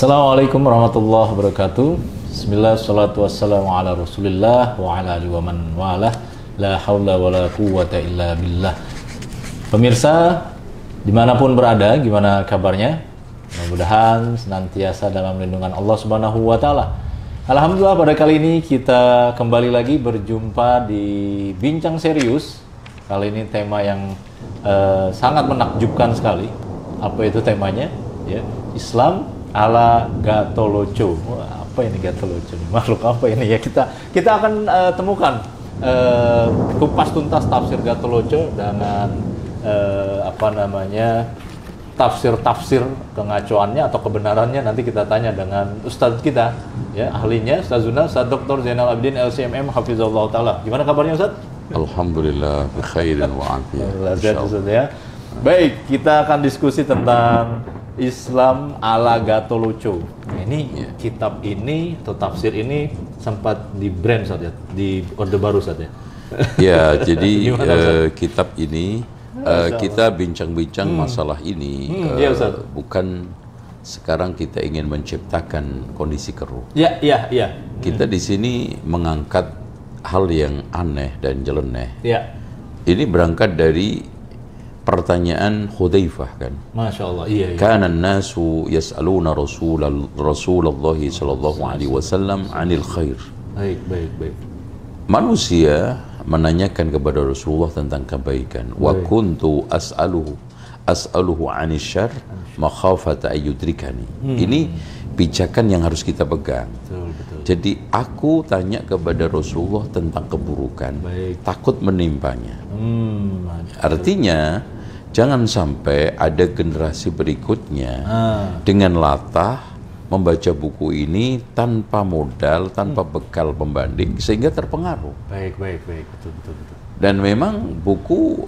Assalamualaikum warahmatullahi wabarakatuh. Bismillah, salatu wassalamu ala rasulillah wa ala alihi wa man walah. La hawla wa la quwwata illa billah. Pemirsa, dimanapun berada, gimana kabarnya? Mudah-mudahan senantiasa dalam lindungan Allah Subhanahu wa Ta'ala. Alhamdulillah, pada kali ini kita kembali lagi berjumpa di Bincang Serius. Kali ini tema yang sangat menakjubkan sekali. Apa itu temanya? Ya, Islam ala Gattoloco. Wah, apa ini Gattoloco? Makhluk apa ini ya? Kita akan temukan kupas tuntas tafsir Gattoloco dengan tafsir kengacoannya atau kebenarannya. Nanti kita tanya dengan ustadz kita, ya, ahlinya, Ustazuna, Ustadz Dr. Zainal Abidin LCMM Hafizahullah Ta'ala. Gimana kabarnya, Ustadz? Alhamdulillah, bikhairin wa afiyah. Baik, kita akan diskusi tentang Islam ala Gattoloco. Ini kitab ini atau tafsir ini sempat di brand saja, di Orde Baru saja. Ya, jadi kitab ini kita bincang-bincang masalah ini bukan sekarang kita ingin menciptakan kondisi keruh. Ya. Kita di sini mengangkat hal yang aneh dan nyeleneh. Ya. Ini berangkat dari pertanyaan Hudzaifah, kan? Masya Allah, iya. Kana an-nasu yas'aluna Rasulullah sallallahu alaihi wasallam 'anil khair. Baik. Manusia menanyakan kepada Rasulullah tentang kebaikan. Wa kuntu as'aluhu 'anil syarr makhafata ayyudrikani. Ini pijakan yang harus kita pegang. Betul. Jadi aku tanya kepada Rasulullah tentang keburukan, takut menimpanya. Artinya jangan sampai ada generasi berikutnya dengan latah membaca buku ini tanpa modal, tanpa bekal pembanding, sehingga terpengaruh. Baik, betul. Dan memang buku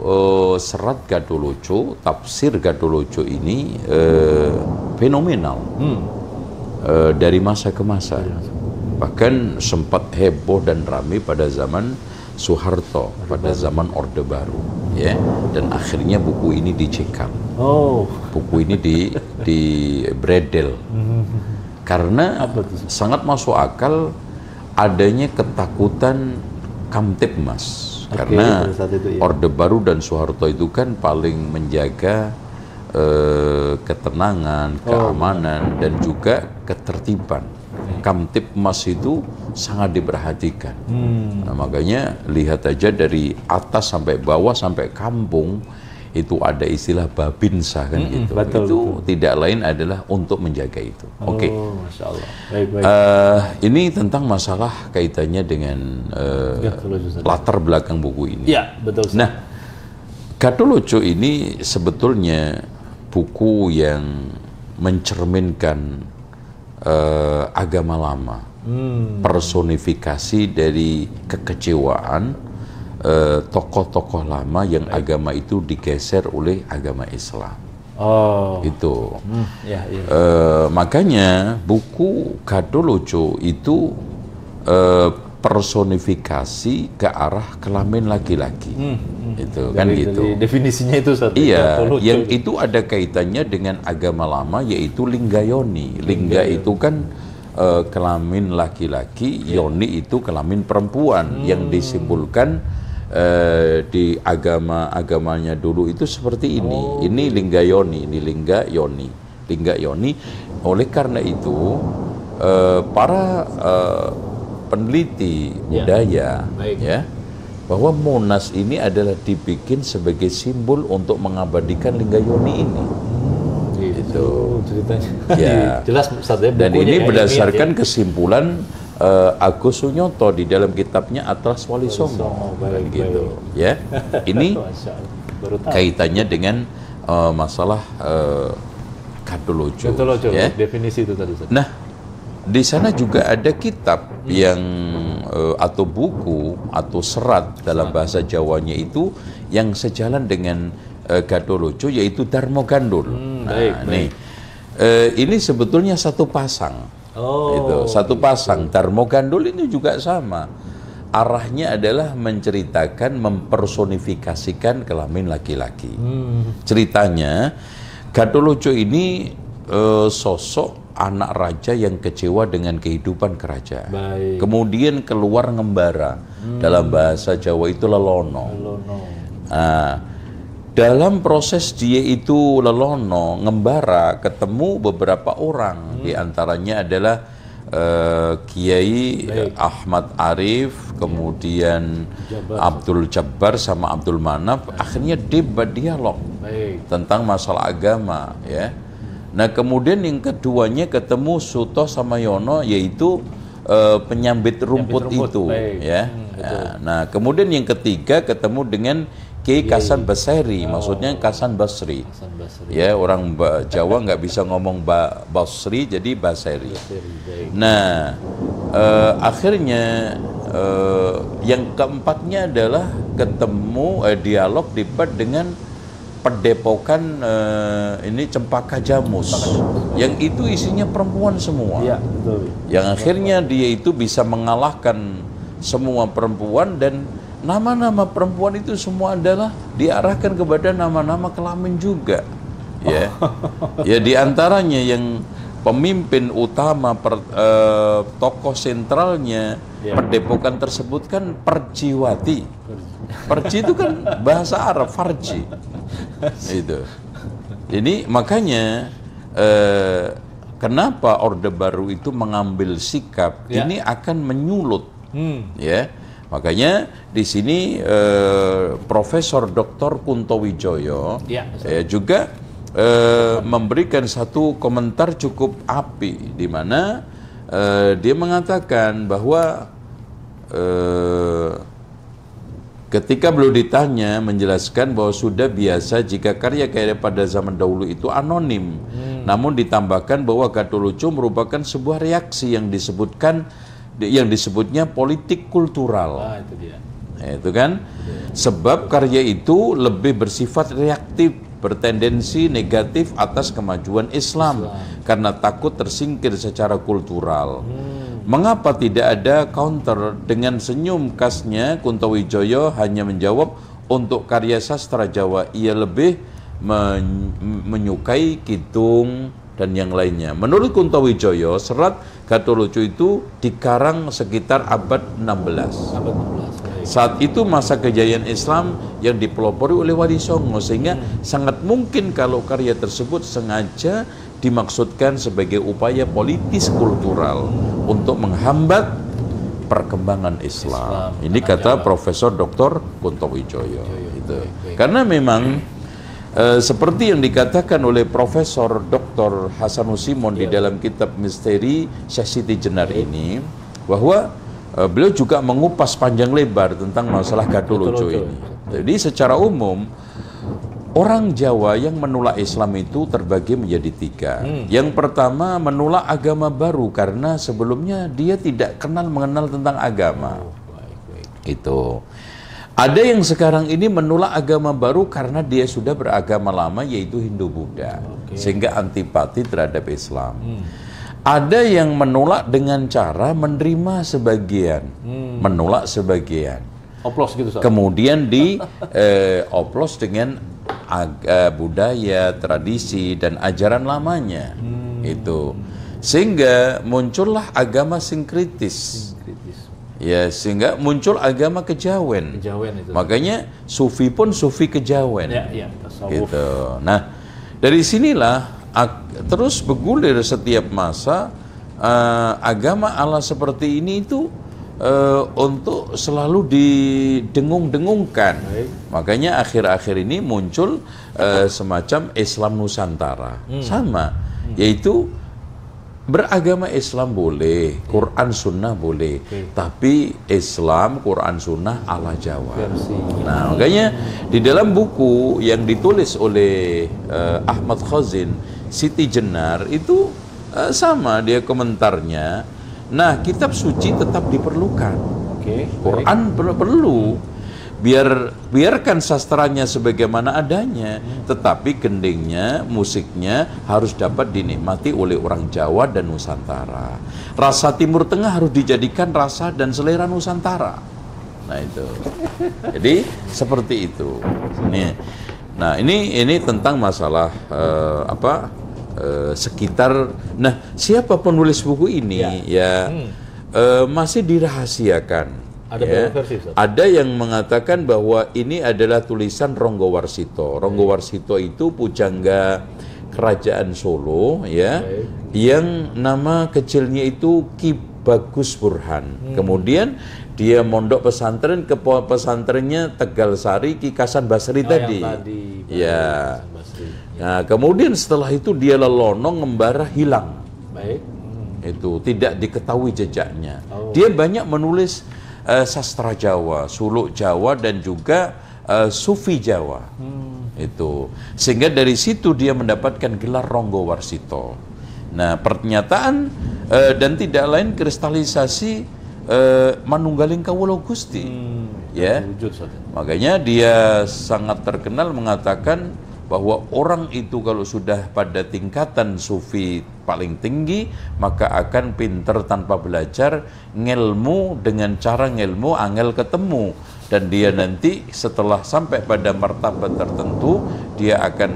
Serat Gattoloco, tafsir Gattoloco ini fenomenal dari masa ke masa. Bahkan sempat heboh dan ramai pada zaman Soeharto, pada zaman Orde Baru, ya. Dan akhirnya buku ini dicekal. Buku ini di bredel. Karena sangat masuk akal adanya ketakutan Kamtibmas. Karena Orde Baru dan Soeharto itu kan paling menjaga ketenangan, keamanan, dan juga ketertiban. Kamtibmas itu sangat diperhatikan. Nah, makanya lihat aja dari atas sampai bawah sampai kampung itu ada istilah babinsa, kan gitu. Betul. Tidak lain adalah untuk menjaga itu. Oke. Masya Allah. Baik. Ini tentang masalah kaitannya dengan latar belakang buku ini. Ya, betul. Nah, Gattoloco ini sebetulnya buku yang mencerminkan agama lama, personifikasi dari kekecewaan tokoh-tokoh lama yang agama itu digeser oleh agama Islam. Itu. Makanya buku Gattoloco itu personifikasi ke arah kelamin laki-laki. Itu kan gitu. Definisinya itu satu. Iya, yang itu ada kaitannya dengan agama lama, yaitu Linggayoni. Lingga itu kan kelamin laki-laki, yoni itu kelamin perempuan, yang disimpulkan di agamanya dulu itu seperti ini. Ini Linggayoni, ini Linggayoni. Oleh karena itu para peneliti budaya, ya, bahwa Monas ini adalah dibikin sebagai simbol untuk mengabadikan Linggayoni ini. Gitu ceritanya. Ya. Jelas, Ustaz, ya. Dan ini berdasarkan kesimpulan Agus Sunyoto di dalam kitabnya Atlas Wali Songo. Gitu. Ya. Ini kaitannya dengan masalah Gattoloco. Ya. Definisi itu tadi, Ustaz. Nah, di sana juga ada kitab yang atau buku atau serat dalam bahasa Jawanya itu yang sejalan dengan Gattoloco, yaitu Darmo Gandul. Ini sebetulnya satu pasang. Itu satu pasang. Darmo Gandul ini juga sama. Arahnya adalah menceritakan, mempersonifikasikan kelamin laki-laki. Ceritanya Gattoloco ini sosok anak raja yang kecewa dengan kehidupan kerajaan. Baik. Kemudian keluar ngembara. Dalam bahasa Jawa itu lelono. Lelono. Nah, dalam proses dia itu lelono, ngembara, ketemu beberapa orang. Di antaranya adalah Kiai Ahmad Arif, kemudian Abdul Jabbar sama Abdul Manaf. Akhirnya debat dialog tentang masalah agama, ya. Nah, kemudian yang keduanya ketemu Suto sama Yono, yaitu penyambit rumput itu, ya. Nah, kemudian yang ketiga ketemu dengan Kiai Hasan Basri, maksudnya Hasan Basri. Ya, orang Jawa nggak bisa ngomong Basri, jadi Basri. Nah, akhirnya yang keempatnya adalah ketemu dialog debat dengan Padepokan ini Cempaka Jamus, yang itu isinya perempuan semua. Ya, betul. Yang akhirnya dia itu bisa mengalahkan semua perempuan, dan nama-nama perempuan itu semua adalah diarahkan kepada nama-nama kelamin juga, ya. Ya, diantaranya yang pemimpin utama tokoh sentralnya Padepokan tersebut kan Perjiwati. Perji itu kan bahasa Arab, Farji. Itu. Ini makanya kenapa Orde Baru itu mengambil sikap ini akan menyulut, ya. Makanya di sini Profesor Dr. Kunto Wijoyo juga memberikan satu komentar cukup apik, di mana dia mengatakan bahwa ketika beliau ditanya, menjelaskan bahwa sudah biasa jika karya-karya pada zaman dahulu itu anonim, namun ditambahkan bahwa Gatot Lucu merupakan sebuah reaksi yang disebutnya politik kultural. Itu dia. Nah, itu kan, sebab karya itu lebih bersifat reaktif, bertendensi negatif atas kemajuan Islam karena takut tersingkir secara kultural. Mengapa tidak ada counter? Dengan senyum khasnya, Kunto Wijoyo hanya menjawab, untuk karya sastra Jawa ia lebih menyukai kidung dan yang lainnya. Menurut Kunto Wijoyo, serat Gatot Lucu itu dikarang sekitar abad 16. Saat itu masa kejayaan Islam yang dipelopori oleh Wali Songo, sehingga sangat mungkin kalau karya tersebut sengaja dimaksudkan sebagai upaya politis kultural untuk menghambat perkembangan Islam. Ini kata Profesor Dr. Kunto Wijoyo. Itu. Karena memang seperti yang dikatakan oleh Profesor Dr. Hasanus Simon di dalam kitab Misteri Syekh Siti Jenar ini, bahwa beliau juga mengupas panjang lebar tentang masalah Gatot Lucu ini. Jadi secara umum orang Jawa yang menolak Islam itu terbagi menjadi tiga. Yang pertama, menolak agama baru karena sebelumnya dia tidak mengenal tentang agama. Itu. Ada yang sekarang ini menolak agama baru karena dia sudah beragama lama, yaitu Hindu-Buddha, sehingga antipati terhadap Islam. Ada yang menolak dengan cara menerima sebagian, menolak sebagian. Oplos gitu, Sob. Kemudian oplos dengan budaya, tradisi, dan ajaran lamanya. Itu. Sehingga muncullah agama sinkritis. Ya, sehingga muncul agama kejawen. Itu. Makanya sufi pun sufi kejawen. Gitu. Nah, dari sinilah terus bergulir setiap masa agama ala seperti ini itu untuk selalu didengung-dengungkan. Makanya akhir-akhir ini muncul semacam Islam Nusantara. Sama, yaitu beragama Islam boleh, Quran Sunnah boleh, tapi Islam, Quran Sunnah ala Jawa. Nah, makanya di dalam buku yang ditulis oleh Ahmad Khazin, Siti Jenar, itu sama dia komentarnya. Nah, kitab suci tetap diperlukan. Quran perlu. Biarkan sastranya sebagaimana adanya, tetapi gendingnya, musiknya harus dapat dinikmati oleh orang Jawa dan Nusantara. Rasa Timur Tengah harus dijadikan rasa dan selera Nusantara. Nah, itu. Jadi seperti itu. Nah, ini tentang masalah sekitar. Nah, siapa penulis buku ini masih dirahasiakan. Ada beberapa versi, Ustaz. Ada yang mengatakan bahwa ini adalah tulisan Ronggo Warsito. Ronggo Warsito itu pujangga kerajaan Solo, ya, yang nama kecilnya itu Ki Bagus Burhan. Kemudian dia mondok pesantren ke pesantrennya Tegal Sari Ki Kasan Basri tadi. Ya. Nah, kemudian setelah itu dia lelono ngembara hilang. Baik. Itu tidak diketahui jejaknya. Dia banyak menulis sastra Jawa, suluk Jawa, dan juga sufi Jawa. Itu sehingga dari situ dia mendapatkan gelar Ronggo Warsito. Nah, pernyataan dan tidak lain kristalisasi manunggaling kawula Gusti. Ya. Makanya dia sangat terkenal mengatakan bahwa orang itu kalau sudah pada tingkatan sufi paling tinggi, maka akan pinter tanpa belajar, ngelmu dengan cara ngelmu angel ketemu, dan dia nanti setelah sampai pada martabat tertentu dia akan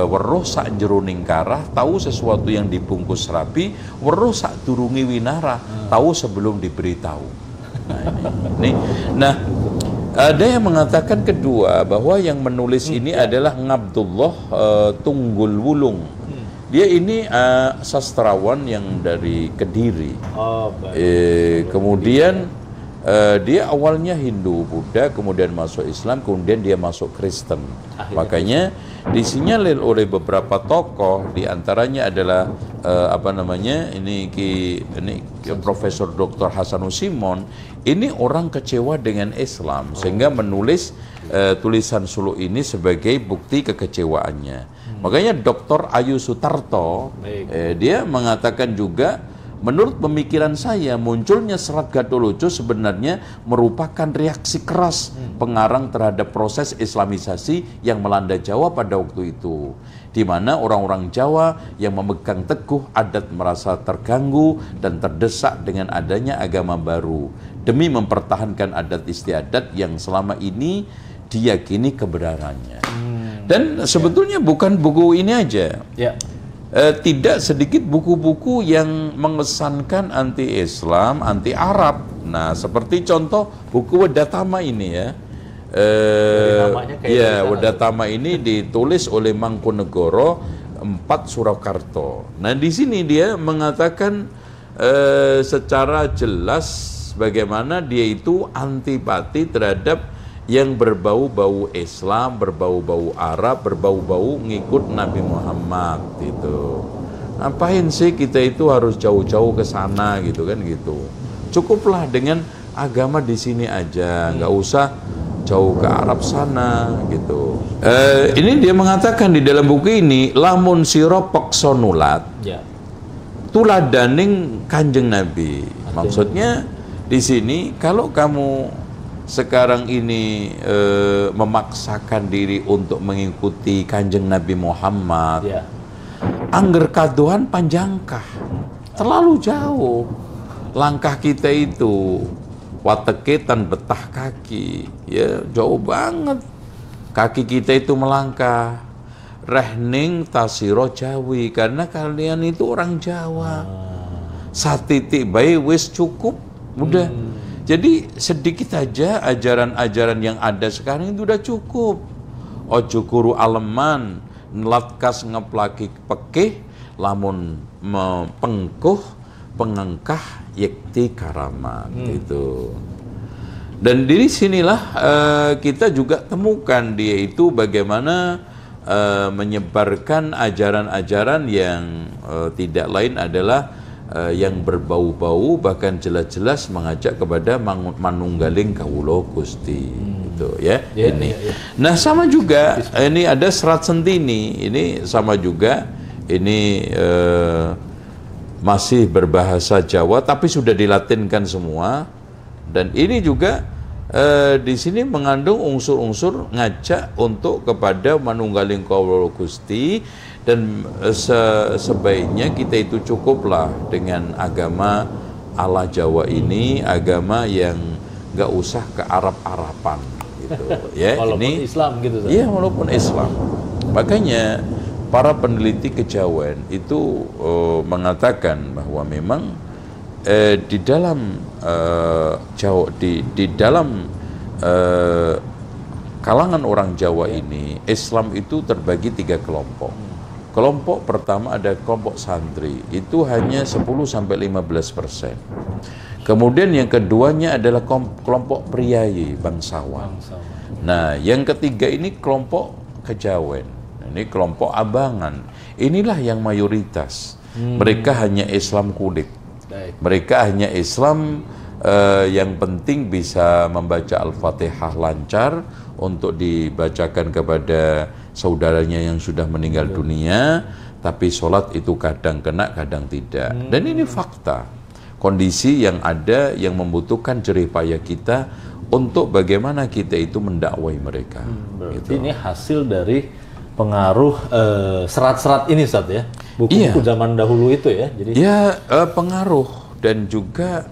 weruh sak jeroning karah, tahu sesuatu yang dibungkus rapi, weruh sak durungi winara, tahu sebelum diberitahu. Nah, ada yang mengatakan kedua bahwa yang menulis ini adalah Ngabdullah Tunggul Wulung. Dia ini sastrawan yang dari Kediri. Kemudian dia awalnya Hindu, Buddha, kemudian masuk Islam, kemudian dia masuk Kristen. Makanya disinyalir oleh beberapa tokoh, diantaranya adalah ini Profesor Dr. Hasanus Simon. Ini orang kecewa dengan Islam sehingga menulis tulisan suluk ini sebagai bukti kekecewaannya. Makanya Dr. Ayu Sutarto dia mengatakan juga, menurut pemikiran saya, munculnya Serat Gatholoco sebenarnya merupakan reaksi keras pengarang terhadap proses Islamisasi yang melanda Jawa pada waktu itu, di mana orang-orang Jawa yang memegang teguh adat merasa terganggu dan terdesak dengan adanya agama baru demi mempertahankan adat istiadat yang selama ini diyakini kebenarannya. Dan sebetulnya bukan buku ini aja. Tidak sedikit buku-buku yang mengesankan anti-Islam, anti-Arab. Nah, seperti contoh buku Wedatama ini ya. Wedatama ini ditulis oleh Mangkunegoro IV Surakarta. Nah, di sini dia mengatakan secara jelas bagaimana dia itu antipati terhadap yang berbau-bau Islam, berbau-bau Arab, berbau-bau ngikut Nabi Muhammad gitu. Ngapain sih kita itu harus jauh-jauh ke sana gitu kan gitu. Cukuplah dengan agama di sini aja, nggak usah jauh ke Arab sana gitu. Ini dia mengatakan di dalam buku ini, lamun sira peksa nulat, tuladaning Kanjeng Nabi. Maksudnya di sini kalau kamu sekarang ini memaksakan diri untuk mengikuti Kanjeng Nabi Muhammad, angger kaduhan panjangkah, terlalu jauh langkah kita itu, wateketan betah kaki, ya jauh banget kaki kita itu melangkah. Rehning tasiro Jawi, karena kalian itu orang Jawa. Satitik bayi wis cukup, udah. Jadi sedikit aja ajaran-ajaran yang ada sekarang itu udah cukup. Ojo kuru aleman, nlatkas ngeplaki pekeh, lamun pengkuh, pengengkah yekti karamat itu. Dan dari sinilah kita juga temukan dia itu bagaimana menyebarkan ajaran-ajaran yang tidak lain adalah yang berbau-bau, bahkan jelas-jelas mengajak kepada manunggaling kawula Gusti gitu ya. Nah, sama juga ini ada Serat Sentini, ini sama juga, ini masih berbahasa Jawa tapi sudah dilatinkan semua, dan ini juga di sini mengandung unsur-unsur ngajak untuk kepada manunggaling kawula Gusti. Dan sebaiknya kita itu cukuplah dengan agama ala Jawa ini, agama yang nggak usah ke Arab-Araban gitu ya. Walaupun ini Islam gitu. Iya, walaupun Islam. Makanya para peneliti kejawen itu mengatakan bahwa memang di dalam Jawa, di dalam kalangan orang Jawa ini, Islam itu terbagi 3 kelompok. Kelompok pertama ada kelompok santri, itu hanya 10-15%. Kemudian yang keduanya adalah kelompok priayi, bangsawan. Nah, yang ketiga ini kelompok kejawen. Ini kelompok abangan. Inilah yang mayoritas. Mereka hanya Islam kulit. Mereka hanya Islam yang penting bisa membaca Al-Fatihah lancar untuk dibacakan kepada saudaranya yang sudah meninggal dunia, tapi sholat itu kadang kena, kadang tidak. Dan ini fakta. Kondisi yang ada yang membutuhkan jerih payah kita untuk bagaimana kita itu mendakwai mereka. Berarti ini hasil dari pengaruh serat-serat ini, Ustaz, ya? Buku-buku zaman dahulu itu ya? Jadi pengaruh, dan juga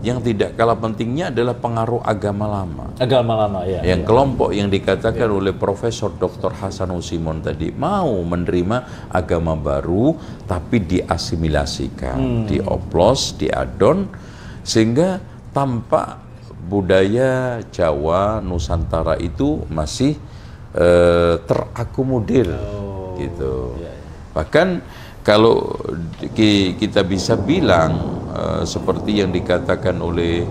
yang tidak kalah pentingnya adalah pengaruh agama lama. Agama lama, ya. Yang kelompok yang dikatakan oleh Profesor Dr. Hasanul Simon tadi mau menerima agama baru, tapi diasimilasikan, dioplos, diadon, sehingga tampak budaya Jawa Nusantara itu masih terakomodir, gitu. Bahkan kalau kita bisa bilang seperti yang dikatakan oleh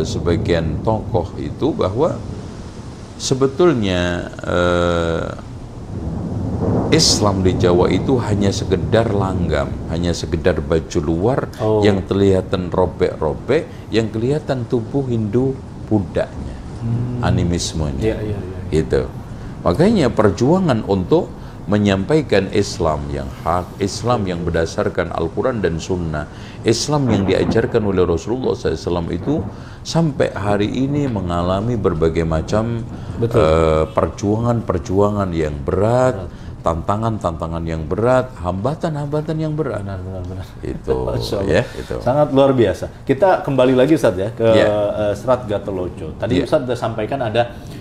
sebagian tokoh itu, bahwa sebetulnya Islam di Jawa itu hanya sekedar langgam, hanya sekedar baju luar yang kelihatan robek-robek, yang kelihatan tubuh Hindu Buddhanya, animismenya, gitu. Makanya perjuangan untuk menyampaikan Islam yang hak, Islam yang berdasarkan Al-Quran dan Sunnah, Islam yang diajarkan oleh Rasulullah SAW itu sampai hari ini mengalami berbagai macam perjuangan-perjuangan yang berat, tantangan-tantangan yang berat, hambatan-hambatan yang berat. Benar. Itu, ya, itu. Sangat luar biasa. Kita kembali lagi, Ustaz, ya, ke Serat Gatholoco. Tadi Ustaz sudah sampaikan ada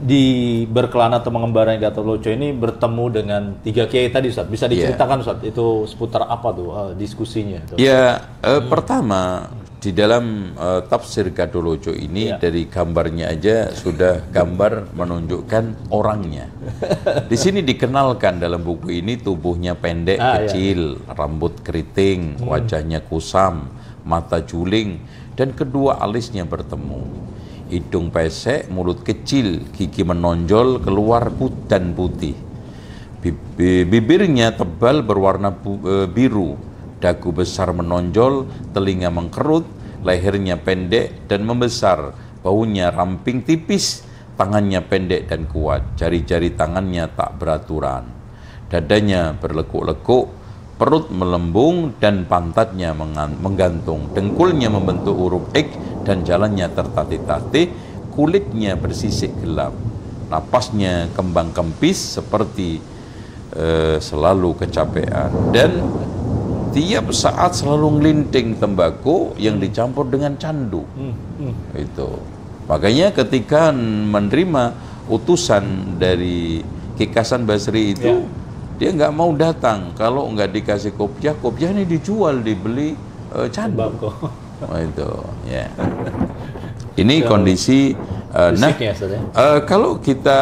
di berkelana atau mengembara Gatholoco ini bertemu dengan 3 kiai tadi, Ustaz. Bisa diceritakan, Ustaz, itu seputar apa tuh diskusinya? Pertama, di dalam tafsir Gatholoco ini dari gambarnya aja sudah gambar menunjukkan orangnya. Di sini dikenalkan dalam buku ini tubuhnya pendek, kecil, rambut keriting, wajahnya kusam, mata juling, dan kedua alisnya bertemu. Hidung pesek, mulut kecil, gigi menonjol, keluar dan putih. Bibirnya tebal berwarna biru, dagu besar menonjol, telinga mengkerut, lehernya pendek dan membesar, baunya ramping tipis, tangannya pendek dan kuat, jari-jari tangannya tak beraturan. Dadanya berlekuk-lekuk, perut melembung dan pantatnya menggantung, dengkulnya membentuk huruf X dan jalannya tertatih-tatih, kulitnya bersisik gelap, napasnya kembang kempis seperti selalu kecapean, dan tiap saat selalu ngelinting tembakau yang dicampur dengan candu. Itu makanya ketika menerima utusan dari Ki Hasan Basri itu, dia nggak mau datang kalau nggak dikasih kopiah. Kopiah ini dijual, dibeli candu. Itu ya. Ini kondisi. Kalau kita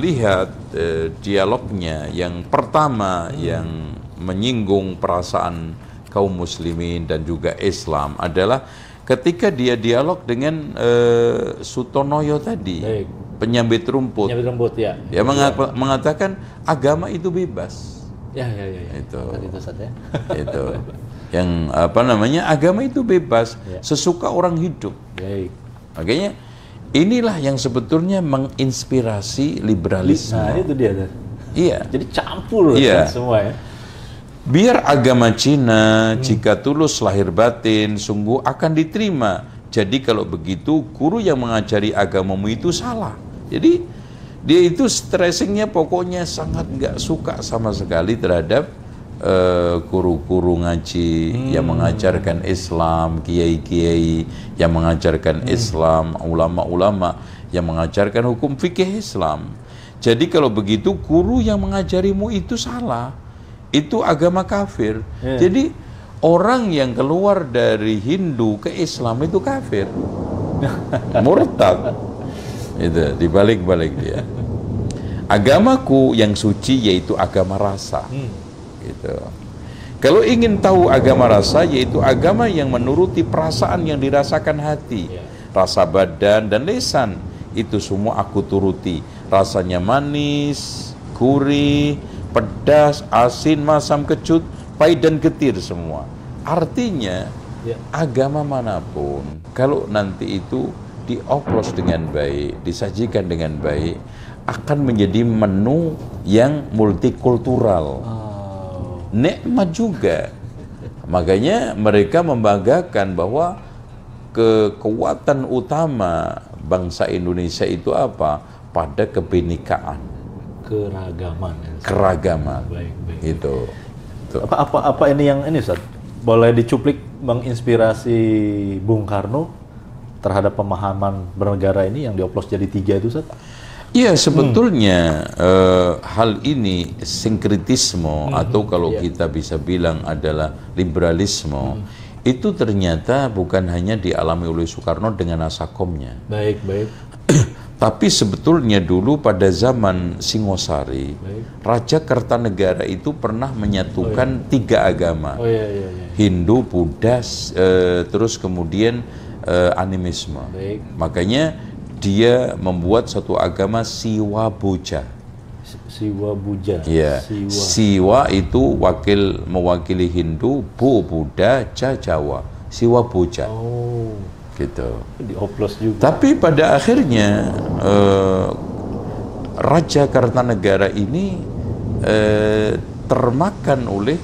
lihat dialognya yang pertama yang menyinggung perasaan kaum muslimin dan juga Islam adalah ketika dia dialog dengan Sutonoyo tadi, penyambit rumput. Dia mengatakan agama itu bebas. Itu. Itu. Yang agama itu bebas, sesuka orang hidup. Makanya inilah yang sebetulnya menginspirasi liberalisme. Nah, itu dia. Iya. Jadi campur kan semua ya. Biar agama Cina jika tulus lahir batin sungguh akan diterima. Jadi kalau begitu guru yang mengajari agamamu itu salah. Jadi dia itu stressingnya pokoknya sangat nggak suka sama sekali terhadap guru-guru ngaji yang mengajarkan Islam, kiai-kiai yang mengajarkan Islam, ulama-ulama yang mengajarkan hukum fikih Islam. Jadi kalau begitu guru yang mengajarimu itu salah, itu agama kafir. Jadi orang yang keluar dari Hindu ke Islam itu kafir, murtad. Itu dibalik-balik dia. Agamaku yang suci yaitu agama rasa. Gitu. Kalau ingin tahu agama rasa, yaitu agama yang menuruti perasaan yang dirasakan hati, rasa badan dan lisan, itu semua aku turuti. Rasanya manis, gurih, pedas, asin, masam, kecut, pahit dan getir semua. Artinya agama manapun kalau nanti itu dioplos dengan baik, disajikan dengan baik, akan menjadi menu yang multikultural. Nikmat juga. Makanya mereka membanggakan bahwa kekuatan utama bangsa Indonesia itu apa? Pada kebinekaan, keragaman. Baik. Itu. Apa ini yang ini, Ustaz? Boleh dicuplik menginspirasi Bung Karno terhadap pemahaman bernegara ini yang dioplos jadi 3 itu, Ustaz? Iya, sebetulnya hal ini sinkritisme atau kalau kita bisa bilang adalah liberalisme, itu ternyata bukan hanya dialami oleh Soekarno dengan nasakomnya. Baik. Tapi sebetulnya dulu pada zaman Singosari, Raja Kertanegara itu pernah menyatukan 3 agama. Hindu, Buddha, terus kemudian animisme. Makanya dia membuat satu agama Siwa Boja. Ya. Siwa itu mewakili Hindu, Bo Buddha, Ja Jawa. Siwa Boja. Gitu. Dioplos juga. Tapi pada akhirnya Raja Kertanegara ini termakan oleh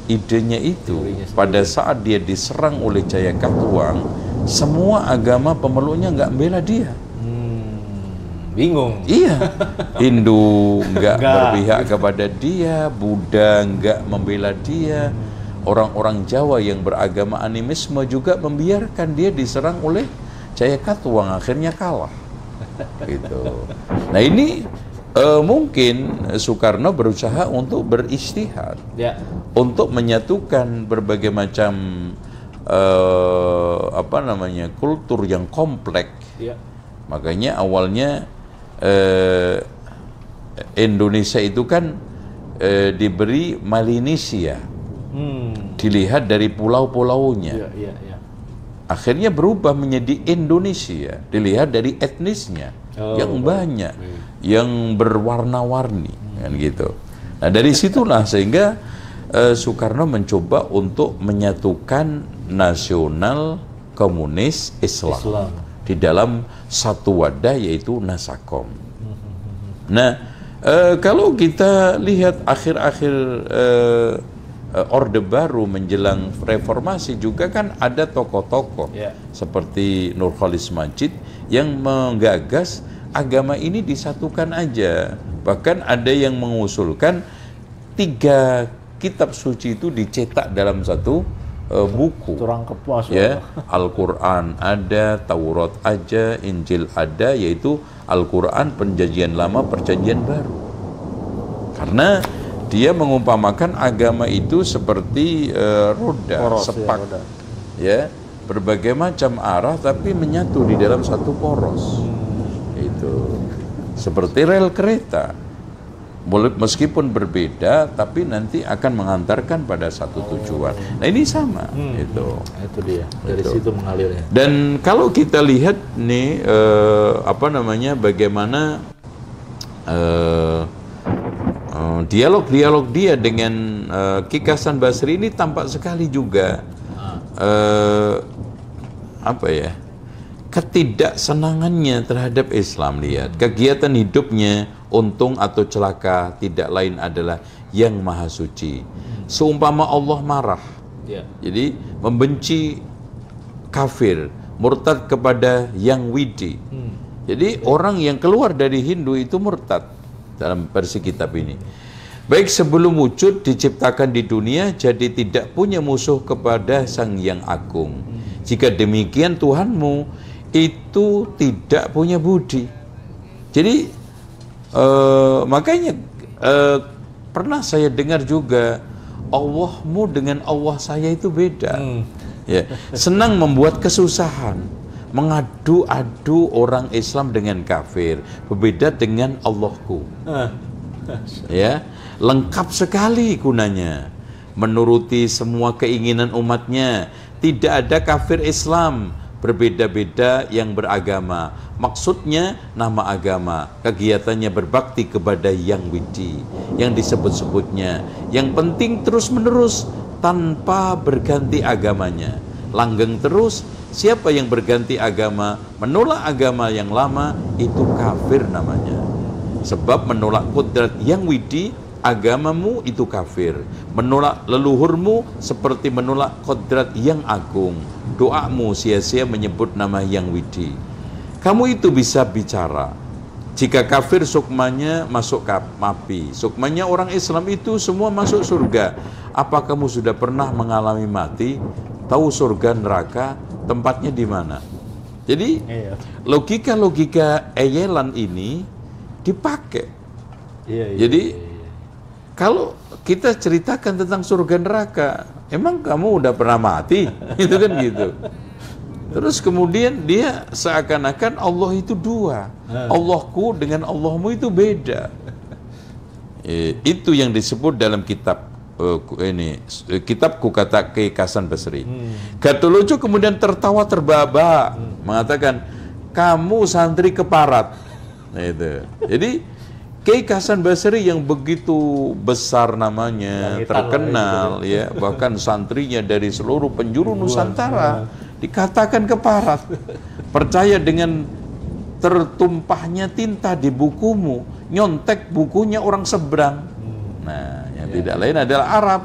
idenya itu. Pada saat dia diserang oleh Jayakatwang, semua agama pemeluknya nggak bela dia. Bingung. Iya. Hindu nggak berpihak kepada dia, Buddha nggak membela dia. Orang-orang Jawa yang beragama animisme juga membiarkan dia diserang oleh Jayakatwang, akhirnya kalah. Gitu. Nah ini mungkin Soekarno berusaha untuk beristihad, untuk menyatukan berbagai macam kultur yang kompleks. Makanya awalnya Indonesia itu kan diberi Melanesia. Dilihat dari pulau-pulaunya. Akhirnya berubah menjadi Indonesia, dilihat dari etnisnya yang banyak, yang berwarna-warni, kan gitu. Nah dari situlah sehingga Soekarno mencoba untuk menyatukan nasional, komunis, Islam di dalam satu wadah yaitu Nasakom. Nah kalau kita lihat akhir-akhir Orde Baru menjelang reformasi juga kan ada tokoh-tokoh seperti Nurholis Majid yang menggagas agama ini disatukan aja. Bahkan ada yang mengusulkan 3 kitab suci itu dicetak dalam satu buku. Al-Quran ada, Taurat aja, Injil ada, yaitu Al-Quran Perjanjian Lama, Perjanjian Baru. Karena dia mengumpamakan agama itu seperti roda, sepak, berbagai macam arah tapi menyatu di dalam satu poros. Itu seperti rel kereta, meskipun berbeda tapi nanti akan mengantarkan pada satu tujuan. Nah ini sama. Itu dia dari situ mengalirnya. Dan kalau kita lihat nih bagaimana dialog-dialog dia dengan Ki Hasan Basri ini tampak sekali juga ketidaksenangannya terhadap Islam. Lihat kegiatan hidupnya, untung atau celaka tidak lain adalah yang maha suci. Seumpama Allah marah, jadi membenci kafir, murtad kepada yang widi. Jadi orang yang keluar dari Hindu itu murtad dalam versi kitab ini. Baik sebelum wujud diciptakan di dunia, jadi tidak punya musuh kepada Sang Yang Agung. Jika demikian Tuhanmu itu tidak punya budi. Jadi makanya pernah saya dengar juga, Allahmu dengan Allah saya itu beda. Ya, senang membuat kesusahan, mengadu-adu orang Islam dengan kafir, berbeda dengan Allahku. Ya, lengkap sekali gunanya, menuruti semua keinginan umatnya. Tidak ada kafir Islam, berbeda-beda yang beragama. Maksudnya nama agama, kegiatannya berbakti kepada yang widi, yang disebut-sebutnya. Yang penting terus-menerus tanpa berganti agamanya. Langgeng terus, siapa yang berganti agama, menolak agama yang lama, itu kafir namanya. Sebab menolak kodrat yang widi, agamamu itu kafir. Menolak leluhurmu seperti menolak kodrat yang agung. Doamu sia-sia menyebut nama yang widi. Kamu itu bisa bicara. Jika kafir sukmanya masuk api, sukmanya orang Islam itu semua masuk surga. Apa kamu sudah pernah mengalami mati? Tahu surga neraka tempatnya di mana? Jadi logika-logika eyelan ini dipakai. Jadi kalau kita ceritakan tentang surga neraka, emang kamu udah pernah mati? Itu kan gitu. Terus kemudian dia seakan-akan Allah itu dua. Allahku dengan Allahmu itu beda. Itu yang disebut dalam kitab kitabku, kata Kiai Hasan Basri. Gatoloco kemudian tertawa terbahak-bahak, mengatakan, kamu santri keparat. Nah, itu. Jadi Kiai Hasan Basri yang begitu besar namanya, terkenal, ya, bahkan santrinya dari seluruh penjuru Nusantara, dikatakan keparat. Percaya dengan tertumpahnya tinta di bukumu, nyontek bukunya orang seberang. Nah, yang tidak lain adalah Arab.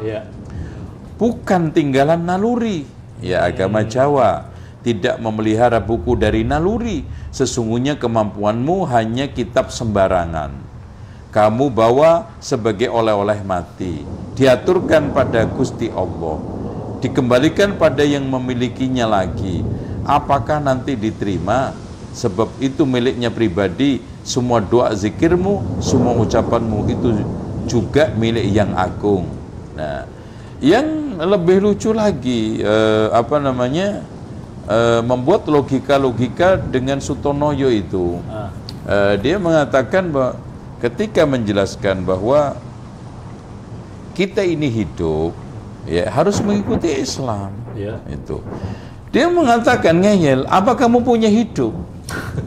Bukan tinggalan naluri. Ya, agama Jawa tidak memelihara buku dari naluri. Sesungguhnya kemampuanmu hanya kitab sembarangan. Kamu bawa sebagai oleh-oleh mati, diaturkan pada Gusti Allah, dikembalikan pada yang memilikinya lagi. Apakah nanti diterima? Sebab itu miliknya pribadi. Semua doa zikirmu, semua ucapanmu itu juga milik yang agung. Nah, yang lebih lucu lagi, membuat logika-logika dengan Sutonoyo itu. Dia mengatakan bahwa ketika menjelaskan bahwa kita ini hidup, ya harus mengikuti Islam. Itu. Dia mengatakan, ngeyel, apa kamu punya hidup?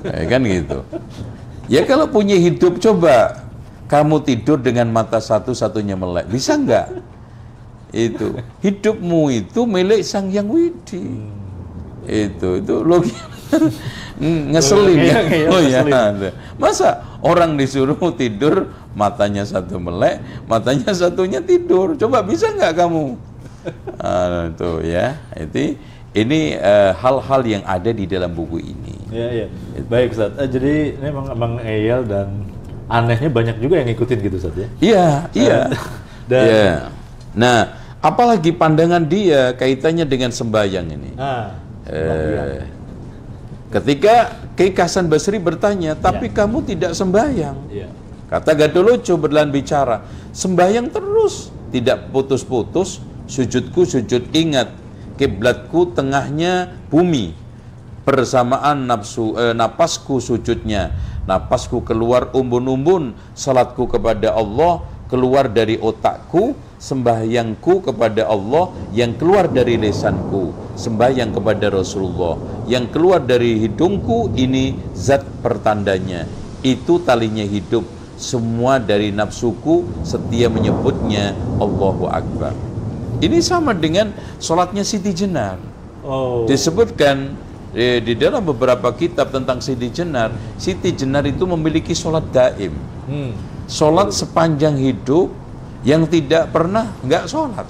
Kan gitu. Ya kalau punya hidup, coba kamu tidur dengan mata satu-satunya melek, bisa enggak? Itu hidupmu itu milik Sang Yang Widi. Itu logika ngeselin ya. Oh ya. Masa orang disuruh tidur matanya satu melek, matanya satunya tidur. Coba bisa nggak kamu? Itu ya. Ini hal-hal yang ada di dalam buku ini. Iya. Baik, Ustaz. Jadi ini memang Eyal dan anehnya banyak juga yang ngikutin gitu, Ustaz ya. Iya. Nah, apalagi pandangan dia kaitannya dengan sembahyang ini. Ketika Kiai Hasan Basri bertanya, tapi kamu tidak sembahyang. Kata Gatoloco berlan bicara, sembahyang terus, tidak putus-putus. Sujudku sujud ingat, kiblatku tengahnya bumi. Persamaan napasku sujudnya, napasku keluar umbun-umbun. Salatku kepada Allah keluar dari otakku, sembahyangku kepada Allah yang keluar dari lisanku, sembahyang kepada Rasulullah yang keluar dari hidungku. Ini zat pertandanya, itu talinya hidup. Semua dari nafsuku setia menyebutnya Allahu Akbar. Ini sama dengan sholatnya Siti Jenar. Disebutkan di dalam beberapa kitab tentang Siti Jenar. Siti Jenar itu memiliki sholat daim, sholat sepanjang hidup, yang tidak pernah nggak sholat,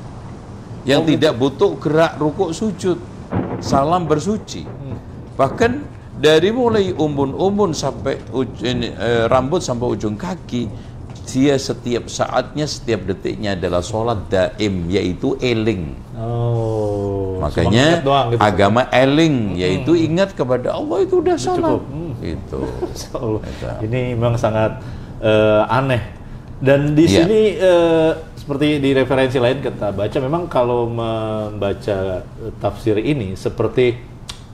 yang tidak butuh gerak rukuk sujud, salam bersuci. Bahkan dari mulai umbun-umbun sampai rambut sampai ujung kaki, dia setiap saatnya, setiap detiknya adalah sholat daim, yaitu eling. Makanya doang, gitu, agama eling, yaitu ingat kepada Allah itu udah salat. Itu. Ini memang sangat aneh. Dan di sini seperti di referensi lain kita baca, memang kalau membaca tafsir ini seperti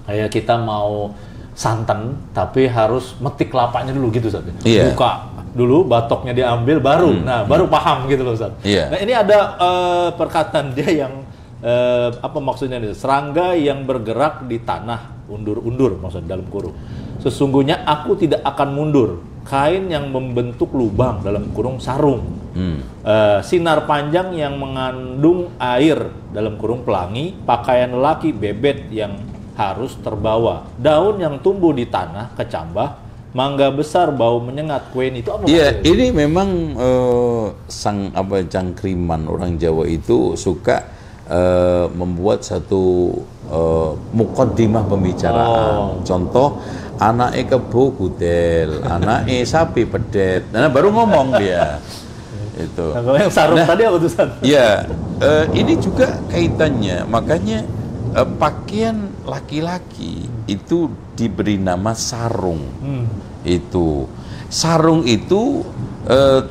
kayak kita mau santan tapi harus metik kelapanya dulu gitu, Ustaz. Buka dulu, batoknya diambil, baru baru paham gitu loh, Ustaz. Nah, ini ada perkataan dia yang apa maksudnya nih? Serangga yang bergerak di tanah undur-undur, maksudnya dalam kurung. Sesungguhnya aku tidak akan mundur. Kain yang membentuk lubang dalam kurung sarung. Sinar panjang yang mengandung air dalam kurung pelangi. Pakaian lelaki bebet yang harus terbawa. Daun yang tumbuh di tanah kecambah. Mangga besar bau menyengat. Kuen itu apa? Iya, ini memang sang cangkriman orang Jawa itu suka membuat satu mukaddimah pembicaraan. Contoh, anake kebo gudel, anake sapi pedet. Nah, baru ngomong dia. Itu. Nah, yang sarung tadi apa tuh, Ustaz? Ya, ini juga kaitannya. Makanya pakaian laki-laki itu diberi nama sarung. Itu sarung itu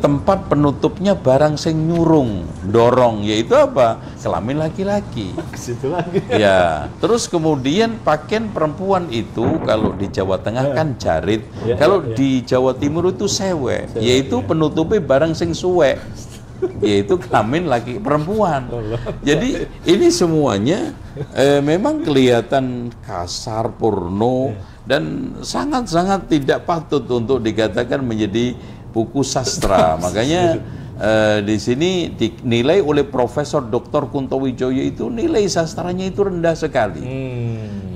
tempat penutupnya barang sing nyurung, dorong, yaitu apa? Kelamin laki-laki. Situ lagi. Ya, terus kemudian pakaian perempuan itu kalau di Jawa Tengah kan jarit, kalau di Jawa Timur itu sewe, yaitu penutupnya barang sing suwe, yaitu kelamin laki perempuan. Jadi ini semuanya memang kelihatan kasar, porno, dan sangat-sangat tidak patut untuk dikatakan menjadi buku sastra. Makanya di sini dinilai oleh Profesor Dr. Kunto Wijoyo itu nilai sastranya itu rendah sekali.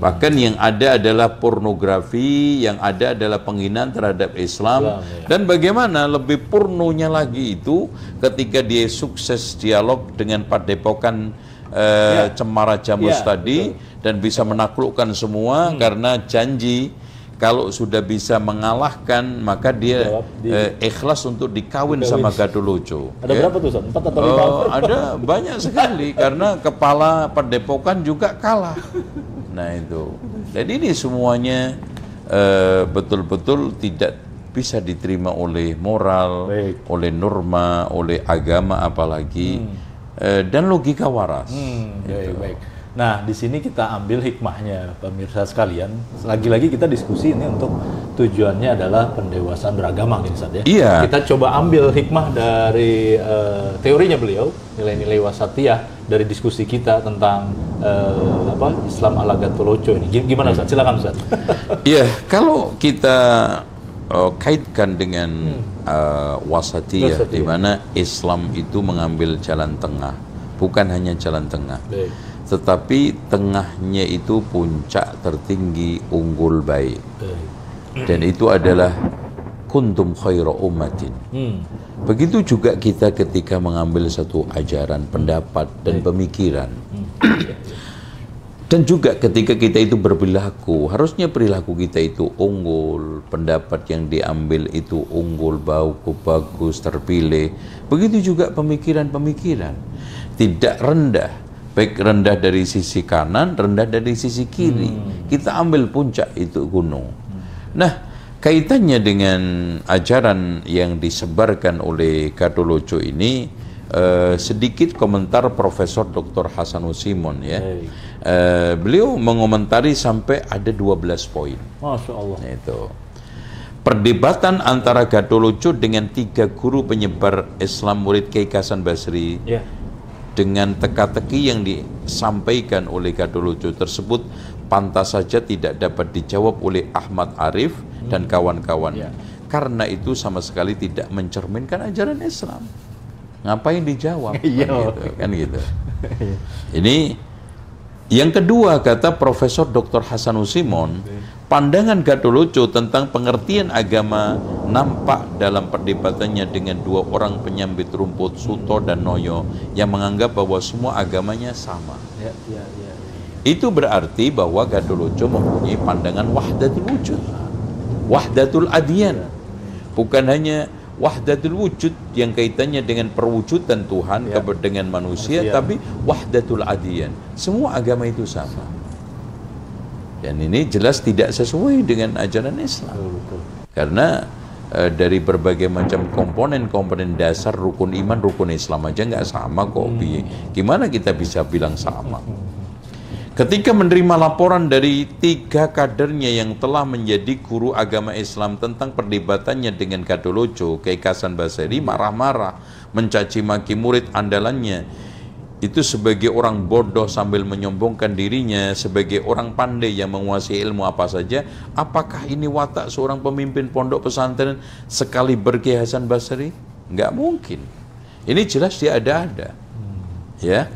Bahkan yang ada adalah pornografi, yang ada adalah penghinaan terhadap Islam. Dan bagaimana lebih pornonya lagi itu ketika dia sukses dialog dengan Padepokan Cemara Jamus tadi, dan bisa menaklukkan semua karena janji kalau sudah bisa mengalahkan maka dia ikhlas untuk dikawin sama Gatholoco. Ada berapa tuh, 4 atau 5? Ada banyak sekali karena kepala Padepokan juga kalah. Nah itu. Jadi ini semuanya betul-betul tidak bisa diterima oleh moral, oleh norma, oleh agama apalagi, dan logika waras. Baik. Nah, di sini kita ambil hikmahnya, pemirsa sekalian. Lagi-lagi kita diskusi ini untuk tujuannya adalah pendewasaan beragama, gitu, Ustaz, ya. Iya. Kita coba ambil hikmah dari teorinya beliau, nilai-nilai wasatiyah dari diskusi kita tentang Islam ala Gatholoco ini. Gimana, Ustaz? Silakan, Ustaz. Iya, kalau kita kaitkan dengan wasatiyah, di mana Islam itu mengambil jalan tengah, bukan hanya jalan tengah. Tetapi tengahnya itu puncak tertinggi, unggul, baik. Dan itu adalah kuntum khaira ummatin. Begitu juga kita ketika mengambil satu ajaran, pendapat, dan pemikiran. Dan juga ketika kita itu berperilaku, harusnya perilaku kita itu unggul, pendapat yang diambil itu unggul, bagus, terpilih. Begitu juga pemikiran-pemikiran. Tidak rendah. Baik rendah dari sisi kanan, rendah dari sisi kiri. Kita ambil puncak itu gunung. Nah, kaitannya dengan ajaran yang disebarkan oleh Gatholoco ini, sedikit komentar Profesor Dr. Hasanus Simon, ya. Beliau mengomentari sampai ada 12 poin. Masya Allah. Itu. Perdebatan antara Gatholoco dengan 3 guru penyebar Islam murid Kiai Hasan Basri. Dengan teka-teki yang disampaikan oleh Gatholoco tersebut pantas saja tidak dapat dijawab oleh Ahmad Arif dan kawan-kawannya. Karena itu sama sekali tidak mencerminkan ajaran Islam. Ngapain dijawab? Kan gitu. Ini yang kedua, kata Profesor Dr. Hasanus Simon, pandangan Gatholoco tentang pengertian agama nampak dalam perdebatannya dengan 2 orang penyambit rumput, Suto dan Noyo, yang menganggap bahwa semua agamanya sama. Itu berarti bahwa Gatholoco mempunyai pandangan wahdatul wujud, wahdatul adyan, bukan hanya wahdatul wujud yang kaitannya dengan perwujudan Tuhan dengan manusia, tapi wahdatul adiyan. Semua agama itu sama. Dan ini jelas tidak sesuai dengan ajaran Islam. Karena dari berbagai macam komponen dasar rukun iman, rukun Islam aja nggak sama kok. Gimana kita bisa bilang sama? Ketika menerima laporan dari 3 kadernya yang telah menjadi guru agama Islam tentang perdebatannya dengan Gadolojo, Kiai Hasan Basri marah-marah, mencaci maki murid andalannya itu sebagai orang bodoh sambil menyombongkan dirinya sebagai orang pandai yang menguasai ilmu apa saja. Apakah ini watak seorang pemimpin pondok pesantren sekali Kiai Hasan Basri? Nggak mungkin. Ini jelas dia ada-ada. Ya.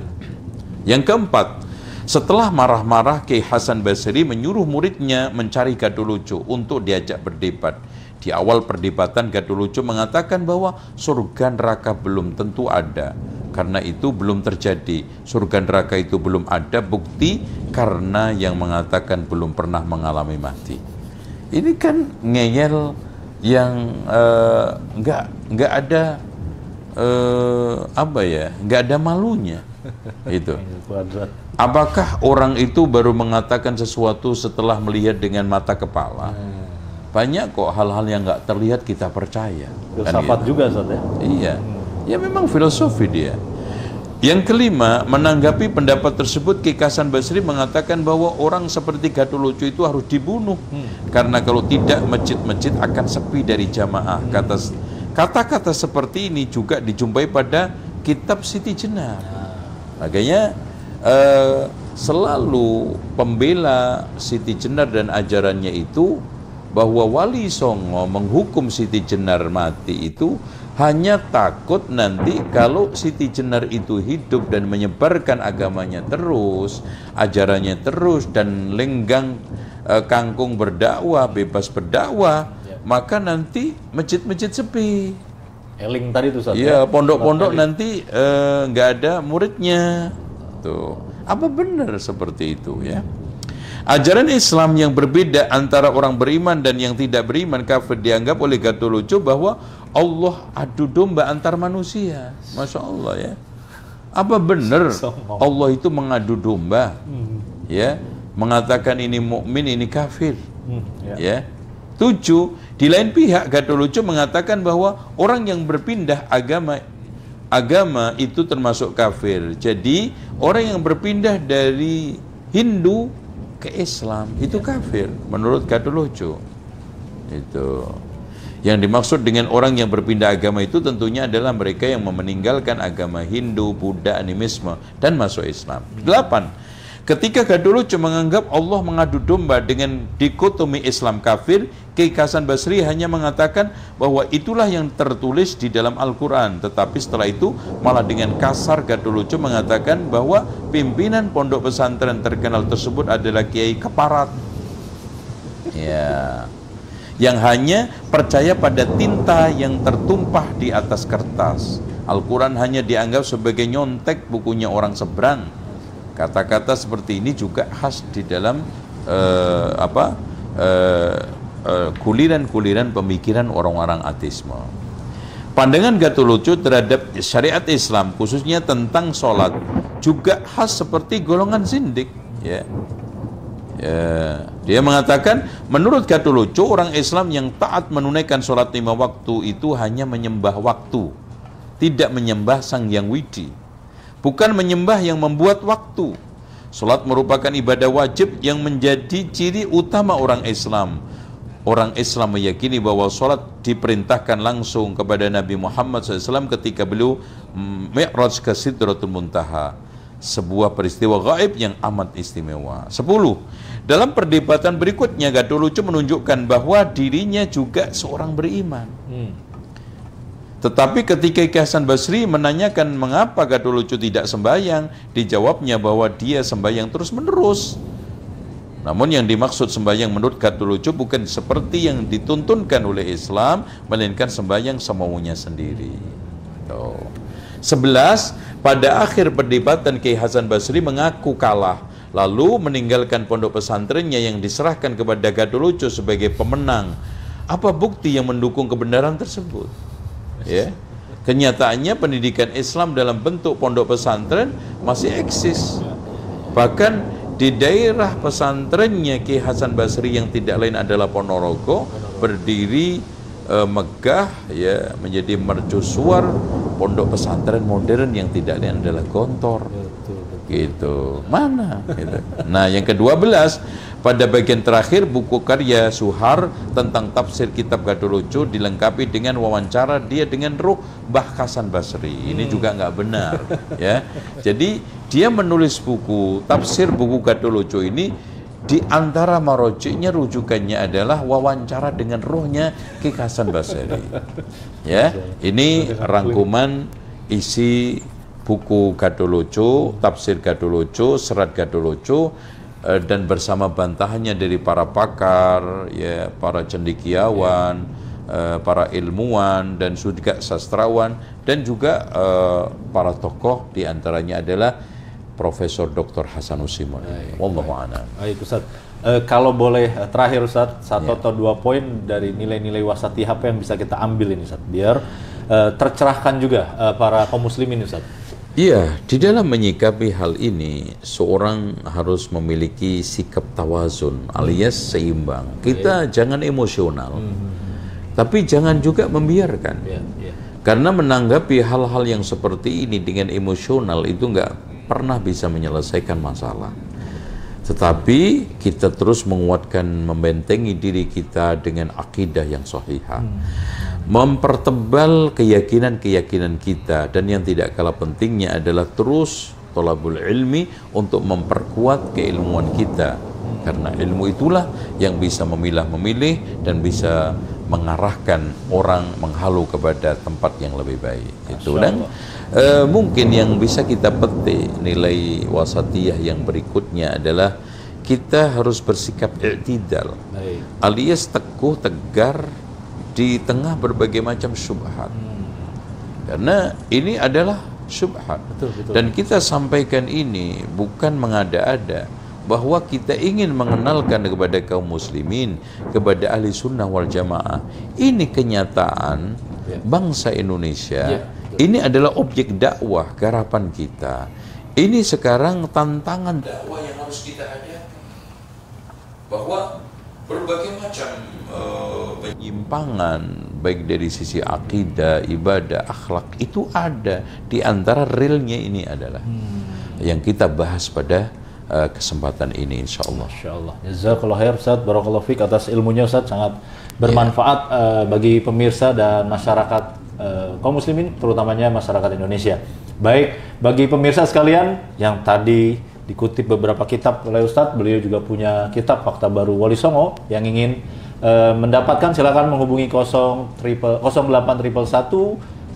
Yang keempat, setelah marah-marah, Kiai Hasan Basri menyuruh muridnya mencari Gadolojo untuk diajak berdebat. Di awal perdebatan, Gadolojo mengatakan bahwa surga neraka belum tentu ada. Karena itu belum terjadi. Surga neraka itu belum ada, bukti karena yang mengatakan belum pernah mengalami mati. Ini kan ngeyel yang nggak ada nggak ada malunya. Itu. Apakah orang itu baru mengatakan sesuatu setelah melihat dengan mata kepala? Banyak kok hal-hal yang nggak terlihat kita percaya. Filsafat juga, Ustaz, ya? Iya. Ya memang filosofi dia. Yang kelima, menanggapi pendapat tersebut, Kiai Hasan Basri mengatakan bahwa orang seperti Gadolojo itu harus dibunuh. Karena kalau tidak, masjid-masjid akan sepi dari jamaah. Kata-kata seperti ini juga dijumpai pada kitab Siti Jenar. Makanya selalu pembela Siti Jenar dan ajarannya itu bahwa Wali Songo menghukum Siti Jenar mati itu hanya takut nanti kalau Siti Jenar itu hidup dan menyebarkan agamanya terus, ajarannya terus, dan lenggang kangkung berdakwah, bebas berdakwah, maka nanti masjid-masjid sepi. Eling tadi itu, Ustaz. Iya, pondok-pondok nanti nggak ada muridnya. Tuh, apa benar seperti itu ya? Ajaran Islam yang berbeda antara orang beriman dan yang tidak beriman kafir dianggap oleh Gadolojo bahwa Allah adu domba antar manusia. Masya Allah ya. Apa benar Allah itu mengadu domba? Ya, mengatakan ini mukmin, ini kafir. Ya. 7. Di lain pihak Gadolojo mengatakan bahwa orang yang berpindah agama itu termasuk kafir. Jadi orang yang berpindah dari Hindu ke Islam itu kafir menurut Gadolojo. Itu. Yang dimaksud dengan orang yang berpindah agama itu tentunya adalah mereka yang meninggalkan agama Hindu, Buddha, animisme dan masuk Islam. 8. Ketika Gadolojo menganggap Allah mengadu domba dengan dikotomi Islam kafir, Kiai Hasan Basri hanya mengatakan bahwa itulah yang tertulis di dalam Al-Quran. Tetapi setelah itu malah dengan kasar Gadolojo mengatakan bahwa pimpinan pondok pesantren terkenal tersebut adalah Kiai Keparat. Ya, yang hanya percaya pada tinta yang tertumpah di atas kertas. Al-Quran hanya dianggap sebagai nyontek bukunya orang seberang. Kata-kata seperti ini juga khas di dalam kuliran-kuliran pemikiran orang-orang ateisme. Pandangan Gadolojo terhadap syariat Islam khususnya tentang sholat juga khas seperti golongan zindik. Ya. Dia mengatakan menurut Gadolojo orang Islam yang taat menunaikan sholat 5 waktu itu hanya menyembah waktu, tidak menyembah Sang Hyang Widi. Bukan menyembah yang membuat waktu. Salat merupakan ibadah wajib yang menjadi ciri utama orang Islam. Orang Islam meyakini bahwa salat diperintahkan langsung kepada Nabi Muhammad SAW ketika beliau Mi'raj ke Sidratul Muntaha. Sebuah peristiwa gaib yang amat istimewa. 10. Dalam perdebatan berikutnya Gadolojo menunjukkan bahwa dirinya juga seorang beriman. Tetapi ketika Kiai Hasan Basri menanyakan mengapa Gadolojo tidak sembahyang, dijawabnya bahwa dia sembahyang terus-menerus. Namun yang dimaksud sembahyang menurut Gadolojo bukan seperti yang dituntunkan oleh Islam, melainkan sembahyang semaunya sendiri. 11. Pada akhir perdebatan Kiai Hasan Basri mengaku kalah, lalu meninggalkan pondok pesantrennya yang diserahkan kepada Gadolojo sebagai pemenang. Apa bukti yang mendukung kebenaran tersebut? ya. Kenyataannya pendidikan Islam dalam bentuk pondok pesantren masih eksis. Bahkan di daerah pesantrennya Ki Hasan Basri yang tidak lain adalah Ponorogo, berdiri megah ya, menjadi mercusuar pondok pesantren modern yang tidak lain adalah Gontor. Gitu. Mana? Gitu. Nah, yang ke-12 pada bagian terakhir buku karya Suhar tentang tafsir kitab Gadulucu dilengkapi dengan wawancara dia dengan Ruh Mbah Hasan Basri. Ini juga nggak benar, ya. Jadi dia menulis buku tafsir buku Gadulucu ini, di antara marojiknya rujukannya adalah wawancara dengan ruhnya Ki Hasan Basri. Ya, ini rangkuman isi buku Gadulucu, tafsir Gadulucu, serat Gadulucu, dan bersama bantahannya dari para pakar, ya, para cendekiawan, para ilmuwan dan juga sastrawan, dan juga para tokoh, diantaranya adalah Profesor Dr. Hasanusi Monini. Wallahu a'lam. Baik Ustaz. Kalau boleh terakhir Ustaz, satu atau dua poin dari nilai-nilai wasatiyah apa yang bisa kita ambil ini Ustaz, biar tercerahkan juga para kaum muslimin Ustaz. Iya, di dalam menyikapi hal ini seorang harus memiliki sikap tawazun alias seimbang. Kita jangan emosional, tapi jangan juga membiarkan. Karena menanggapi hal-hal yang seperti ini dengan emosional itu nggak pernah bisa menyelesaikan masalah. Tetapi kita terus menguatkan, membentengi diri kita dengan akidah yang sahihah, mempertebal keyakinan-keyakinan kita, dan yang tidak kalah pentingnya adalah terus thalabul ilmi untuk memperkuat keilmuan kita, karena ilmu itulah yang bisa memilah-memilih dan bisa mengarahkan orang menghalu kepada tempat yang lebih baik. Itu. Dan mungkin yang bisa kita petik nilai wasatiyah yang berikutnya adalah kita harus bersikap i'tidal, alias teguh tegar di tengah berbagai macam syubhat. Karena ini adalah syubhat. Dan kita sampaikan ini bukan mengada-ada, bahwa kita ingin mengenalkan kepada kaum muslimin, kepada ahli sunnah wal jamaah, ini kenyataan bangsa Indonesia. Ini adalah objek dakwah garapan kita. Ini sekarang tantangan dakwah yang harus kita hadapi, bahwa berbagai macam penyimpangan baik dari sisi akidah, ibadah, akhlak itu ada. Di antara realnya ini adalah yang kita bahas pada kesempatan ini, insyaallah. Insyaallah. Jazakallahu khair Ustaz, barakallahu fiik atas ilmunya Ustaz, sangat bermanfaat bagi pemirsa dan masyarakat kaum muslimin, terutamanya masyarakat Indonesia. Baik, bagi pemirsa sekalian yang tadi dikutip beberapa kitab oleh Ustadz, beliau juga punya kitab Fakta Baru Wali Songo. Yang ingin mendapatkan silakan menghubungi 0811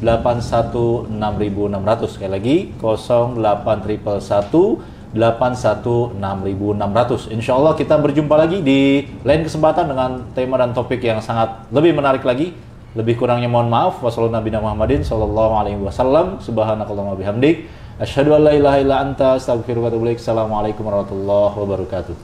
816600. Sekali lagi 0811 816600. Insya Allah kita berjumpa lagi di lain kesempatan dengan tema dan topik yang sangat lebih menarik lagi. Lebih kurangnya mohon maaf. Wassalamualaikum warahmatullahi wabarakatuh. Assalamualaikum warahmatullahi wabarakatuh.